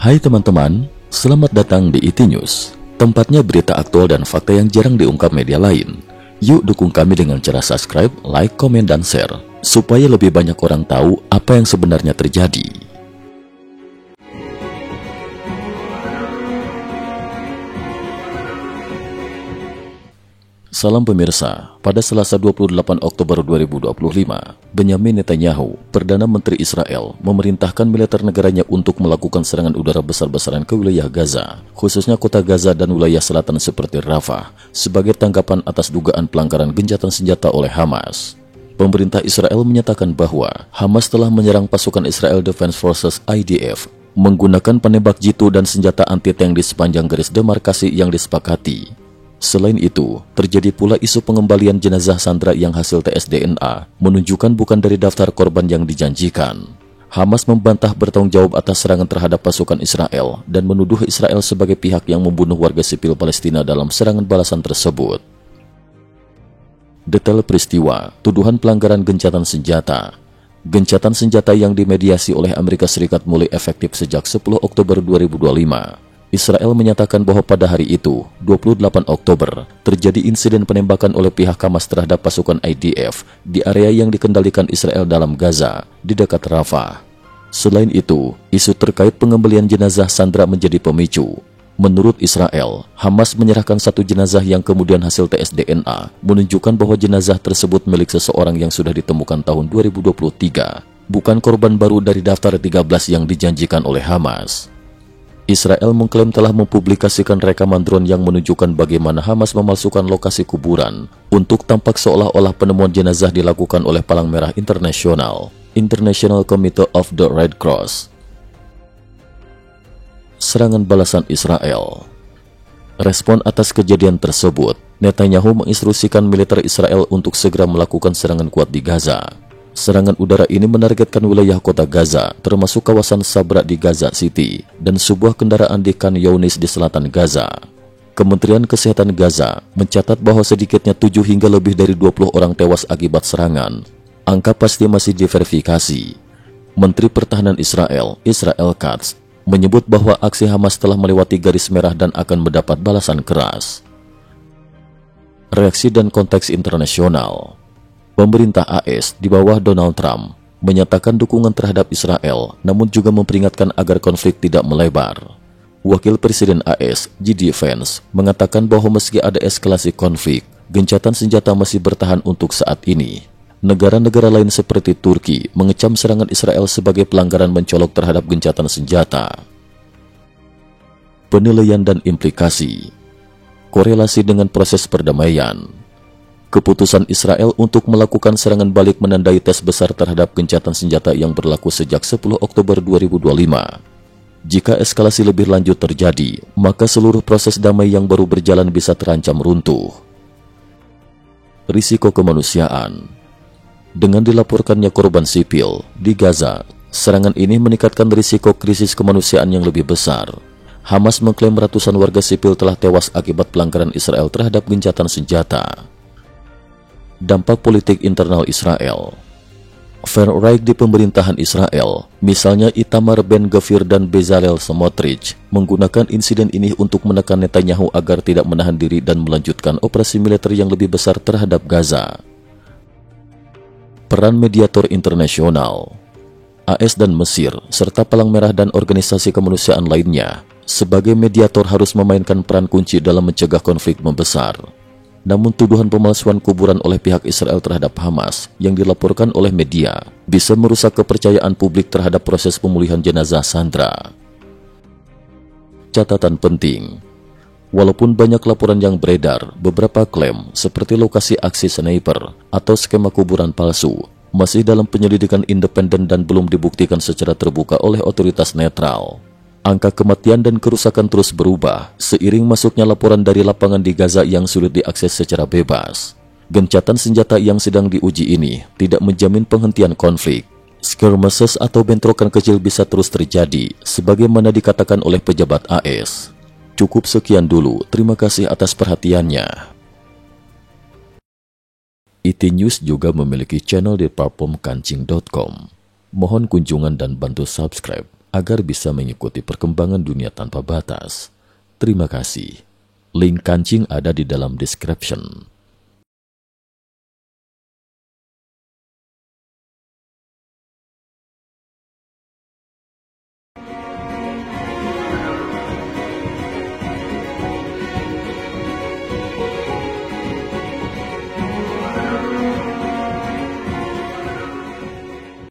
Hai teman-teman, selamat datang di IT News, tempatnya berita aktual dan fakta yang jarang diungkap media lain. Yuk dukung kami dengan cara subscribe, like, komen, dan share, supaya lebih banyak orang tahu apa yang sebenarnya terjadi. Salam pemirsa, pada Selasa 28 Oktober 2025, Benyamin Netanyahu, Perdana Menteri Israel, memerintahkan militer negaranya untuk melakukan serangan udara besar-besaran ke wilayah Gaza, khususnya kota Gaza dan wilayah selatan seperti Rafah, sebagai tanggapan atas dugaan pelanggaran gencatan senjata oleh Hamas. Pemerintah Israel menyatakan bahwa Hamas telah menyerang pasukan Israel Defense Forces (IDF) menggunakan penembak jitu dan senjata anti-tank di sepanjang garis demarkasi yang disepakati. Selain itu, terjadi pula isu pengembalian jenazah sandera yang hasil tes DNA menunjukkan bukan dari daftar korban yang dijanjikan. Hamas membantah bertanggung jawab atas serangan terhadap pasukan Israel dan menuduh Israel sebagai pihak yang membunuh warga sipil Palestina dalam serangan balasan tersebut. Detail peristiwa, tuduhan pelanggaran gencatan senjata. Gencatan senjata yang dimediasi oleh Amerika Serikat mulai efektif sejak 10 Oktober 2025. Israel menyatakan bahwa pada hari itu, 28 Oktober, terjadi insiden penembakan oleh pihak Hamas terhadap pasukan IDF di area yang dikendalikan Israel dalam Gaza, di dekat Rafah. Selain itu, isu terkait pengembalian jenazah sandera menjadi pemicu. Menurut Israel, Hamas menyerahkan satu jenazah yang kemudian hasil tes DNA menunjukkan bahwa jenazah tersebut milik seseorang yang sudah ditemukan tahun 2023, bukan korban baru dari daftar 13 yang dijanjikan oleh Hamas. Israel mengklaim telah mempublikasikan rekaman drone yang menunjukkan bagaimana Hamas memalsukan lokasi kuburan untuk tampak seolah-olah penemuan jenazah dilakukan oleh Palang Merah Internasional, International Committee of the Red Cross. Serangan balasan Israel. Respon atas kejadian tersebut, Netanyahu menginstruksikan militer Israel untuk segera melakukan serangan kuat di Gaza. Serangan udara ini menargetkan wilayah kota Gaza, termasuk kawasan Sabra di Gaza City, dan sebuah kendaraan di Khan Younis di selatan Gaza. Kementerian Kesehatan Gaza mencatat bahwa sedikitnya 7 hingga lebih dari 20 orang tewas akibat serangan. Angka pasti masih diverifikasi. Menteri Pertahanan Israel, Israel Katz, menyebut bahwa aksi Hamas telah melewati garis merah dan akan mendapat balasan keras. Reaksi dan konteks internasional. Pemerintah AS di bawah Donald Trump menyatakan dukungan terhadap Israel, namun juga memperingatkan agar konflik tidak melebar. Wakil Presiden AS, J.D. Vance, mengatakan bahwa meski ada eskalasi konflik, gencatan senjata masih bertahan untuk saat ini. Negara-negara lain seperti Turki mengecam serangan Israel sebagai pelanggaran mencolok terhadap gencatan senjata. Penilaian dan implikasi. Korelasi dengan proses perdamaian. Keputusan Israel untuk melakukan serangan balik menandai tes besar terhadap gencatan senjata yang berlaku sejak 10 Oktober 2025. Jika eskalasi lebih lanjut terjadi, maka seluruh proses damai yang baru berjalan bisa terancam runtuh. Risiko kemanusiaan. Dengan dilaporkannya korban sipil di Gaza, serangan ini meningkatkan risiko krisis kemanusiaan yang lebih besar. Hamas mengklaim ratusan warga sipil telah tewas akibat pelanggaran Israel terhadap gencatan senjata. Dampak politik internal Israel. Far-right di pemerintahan Israel, misalnya Itamar Ben-Gvir dan Bezalel Smotrich, menggunakan insiden ini untuk menekan Netanyahu agar tidak menahan diri dan melanjutkan operasi militer yang lebih besar terhadap Gaza. Peran mediator internasional. AS dan Mesir, serta Palang Merah dan organisasi kemanusiaan lainnya, sebagai mediator harus memainkan peran kunci dalam mencegah konflik membesar. Namun tuduhan pemalsuan kuburan oleh pihak Israel terhadap Hamas yang dilaporkan oleh media bisa merusak kepercayaan publik terhadap proses pemulihan jenazah sandera. Catatan penting. Walaupun banyak laporan yang beredar, beberapa klaim seperti lokasi aksi sniper atau skema kuburan palsu masih dalam penyelidikan independen dan belum dibuktikan secara terbuka oleh otoritas netral. Angka kematian dan kerusakan terus berubah seiring masuknya laporan dari lapangan di Gaza yang sulit diakses secara bebas. Gencatan senjata yang sedang diuji ini tidak menjamin penghentian konflik. Skirmishes atau bentrokan kecil bisa terus terjadi, sebagaimana dikatakan oleh pejabat AS. Cukup sekian dulu, terima kasih atas perhatiannya. IT News juga memiliki channel di platform kancing.com. Mohon kunjungan dan bantu subscribe agar bisa mengikuti perkembangan dunia tanpa batas. Terima kasih. Link kancing ada di dalam description.